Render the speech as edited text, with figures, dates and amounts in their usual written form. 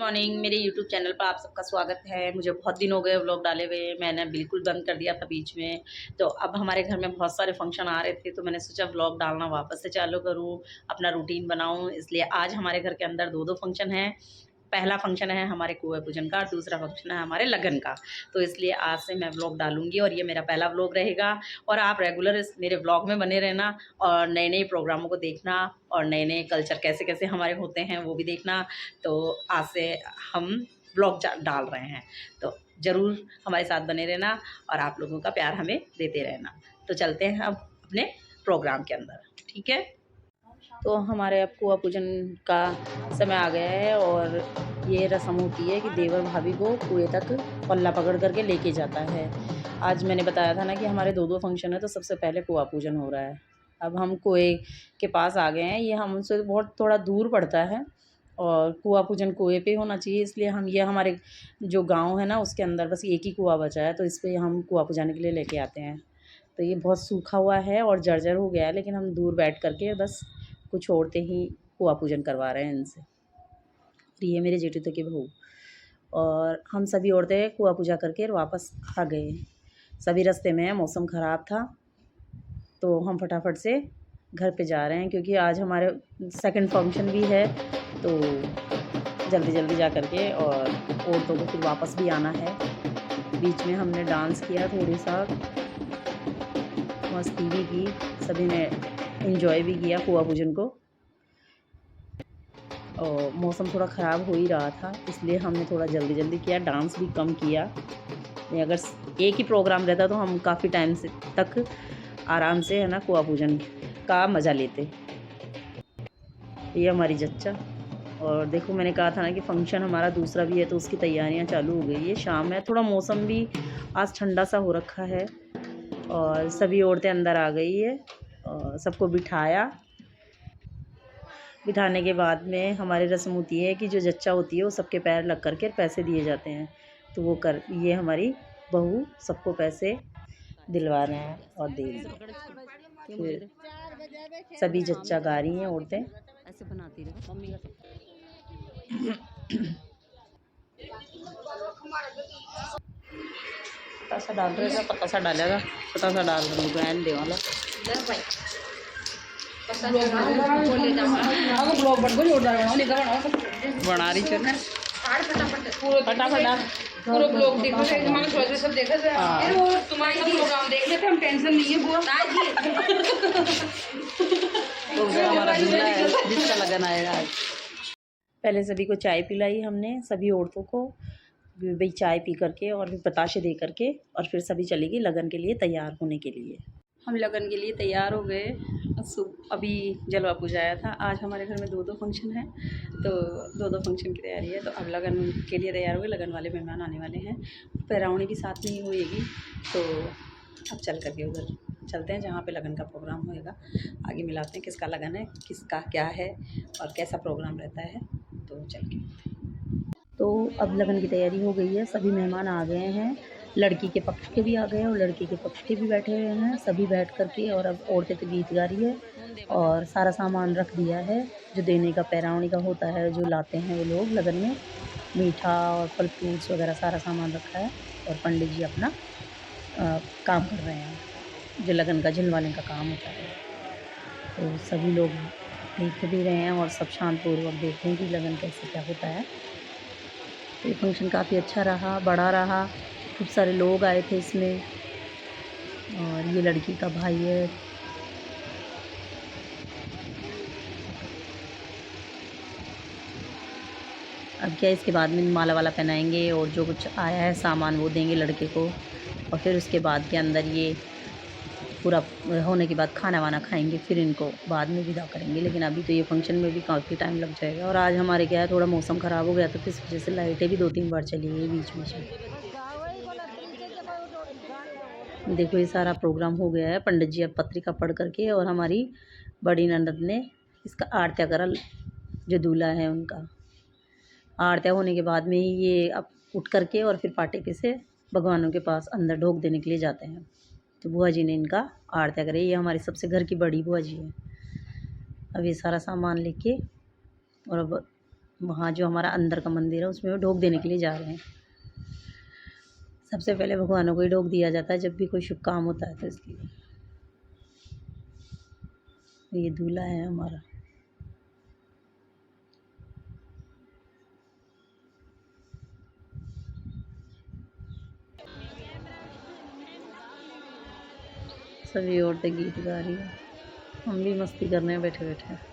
Morning. मेरे YouTube channel पर आप सबका स्वागत है। मुझे बहुत दिन हो गए व्लॉग डाले हुए, मैंने बिल्कुल बंद कर दिया था बीच में। तो अब हमारे घर में बहुत सारे फंक्शन आ रहे थे, तो मैंने सोचा व्लॉग डालना वापस से चालू करूं, अपना रूटीन बनाऊं। इसलिए आज हमारे घर के अंदर दो फंक्शन हैं। पहला फंक्शन है हमारे कुएं पूजन का और दूसरा फंक्शन है हमारे लगन का। तो इसलिए आज से मैं व्लॉग डालूंगी और ये मेरा पहला व्लॉग रहेगा। और आप रेगुलर इस मेरे व्लॉग में बने रहना और नए नए प्रोग्रामों को देखना और नए नए कल्चर कैसे कैसे हमारे होते हैं वो भी देखना। तो आज से हम व्लॉग डाल रहे हैं, तो ज़रूर हमारे साथ बने रहना और आप लोगों का प्यार हमें देते रहना। तो चलते हैं अब अपने प्रोग्राम के अंदर, ठीक है। तो हमारे अब कुआं पूजन का समय आ गया है और ये रस्म होती है कि देवर भाभी को कुएं तक पल्ला पकड़ करके लेके जाता है। आज मैंने बताया था ना कि हमारे दो फंक्शन है, तो सबसे पहले कुआं पूजन हो रहा है। अब हम कुएं के पास आ गए हैं, ये हमसे बहुत थोड़ा दूर पड़ता है और कुआं पूजन कुएं पे होना चाहिए, इसलिए हम ये हमारे जो गांव है ना उसके अंदर बस एक ही कुआं बचा है, तो इस पर हम कुआं पुजाने के लिए लेके आते हैं। तो ये बहुत सूखा हुआ है और जर्जर हो गया है, लेकिन हम दूर बैठ करके बस कुछ औरतें ही कुआं पूजन करवा रहे हैं इनसे। ये मेरे जेठू के बहू और हम सभी औरतें कुआं पूजा करके वापस आ गए। सभी रास्ते में मौसम ख़राब था, तो हम फटाफट से घर पे जा रहे हैं क्योंकि आज हमारे सेकंड फंक्शन भी है। तो जल्दी जल्दी जा करके और औरतों को फिर वापस भी आना है। बीच में हमने डांस किया, थोड़ी सा मस्ती भी की, सभी ने एंजॉय भी किया कुआं पूजन को। और मौसम थोड़ा ख़राब हो ही रहा था, इसलिए हमने थोड़ा जल्दी जल्दी किया, डांस भी कम किया। अगर एक ही प्रोग्राम रहता तो हम काफ़ी टाइम से तक आराम से है ना कुआं पूजन का मज़ा लेते। ये हमारी जच्चा। और देखो मैंने कहा था ना कि फ़ंक्शन हमारा दूसरा भी है, तो उसकी तैयारियां चालू हो गई है। शाम है, थोड़ा मौसम भी आज ठंडा सा हो रखा है और सभी औरतें अंदर आ गई है और सबको बिठाने के बाद में हमारी रस्म होती है कि जो जच्चा होती है वो सबके पैर लग करके पैसे दिए जाते हैं। तो वो ये हमारी बहू सबको पैसे दिलवा रहे हैं और दे रही हैं। फिर सभी जच्चा गा रही हैं औरतें। ऐसे बनाती रहे मम्मी का पतासा डाल रहे थे, पतासा डालेगा, पतासा डाल रहे बहन दे वाला बना रही थी फटाफट पूरा ब्लॉग देखो, हमारा प्रोजेक्ट सब देखा जाए। वो तुम्हारा प्रोग्राम देख लेते, हम टेंशन नहीं है वो हमारा जिसका लगन आएगा। पहले सभी को चाय पिलाई हमने, सभी औरतों को भाई चाय पी करके और फिर बताशे दे करके, और फिर सभी चली गई लगन के लिए तैयार होने के लिए। हम लगन के लिए तैयार हो गए। अभी जलवा पूजा आया था। आज हमारे घर में दो फंक्शन है, तो दो फंक्शन की तैयारी है। तो अब लगन के लिए तैयार हो गए, लगन वाले मेहमान आने वाले हैं। पैरावणी की साथ में ही होएगी, तो अब चल करके उधर चलते हैं जहाँ पे लगन का प्रोग्राम होएगा। आगे मिलाते हैं किसका लगन है, किसका क्या है और कैसा प्रोग्राम रहता है। तो चल के तो अब लगन की तैयारी हो गई है, सभी मेहमान आ गए हैं। लड़की के पक्ष के भी आ गए और लड़के के पक्ष के भी बैठे हुए हैं, सभी बैठ कर के। और अब औरतें तो गीत गा रही है और सारा सामान रख दिया है जो देने का पैरावणी का होता है, जो लाते हैं वो लोग लगन में, मीठा और फल फ्रूट्स वगैरह सारा सामान रखा है। और पंडित जी अपना काम कर रहे हैं, जो लगन का झिलवाने का काम होता है। तो सभी लोग देख भी रहे हैं और सब शांतपूर्वक देख रहे हैं कि लगन कैसे क्या होता है। तो ये फंक्शन काफ़ी अच्छा रहा, बड़ा रहा, खूब सारे लोग आए थे इसमें। और ये लड़की का भाई है। अब क्या इसके बाद में माला वाला पहनाएंगे और जो कुछ आया है सामान वो देंगे लड़के को, और फिर उसके बाद के अंदर ये पूरा होने के बाद खाना वाना खाएंगे, फिर इनको बाद में विदा करेंगे। लेकिन अभी तो ये फंक्शन में भी काफ़ी टाइम लग जाएगा। और आज हमारे क्या है, थोड़ा मौसम ख़राब हो गया था, तो इस वजह से लाइटें भी 2-3 बार चली गई बीच में से। देखो ये सारा प्रोग्राम हो गया है, पंडित जी अब पत्रिका पढ़ करके और हमारी बड़ी ननद ने इसका आरत्या करा, जो दूल्हा है उनका। आरत्या होने के बाद में ही ये अब उठ करके और फिर पाटे से भगवानों के पास अंदर ढोक देने के लिए जाते हैं। तो बुआ जी ने इनका आरत्या करे। ये हमारी सबसे घर की बड़ी बुआ जी है। अब ये सारा सामान लेके और अब वहाँ जो हमारा अंदर का मंदिर है उसमें ढोक देने के लिए जा रहे हैं। सबसे पहले भगवानों को ही ढोक दिया जाता है जब भी कोई शुभ काम होता है तो इसलिए। ये दूल्हा है हमारा। सभी औरतें गीत गा रही हैं, हम भी मस्ती कर रहे हैं बैठे बैठे।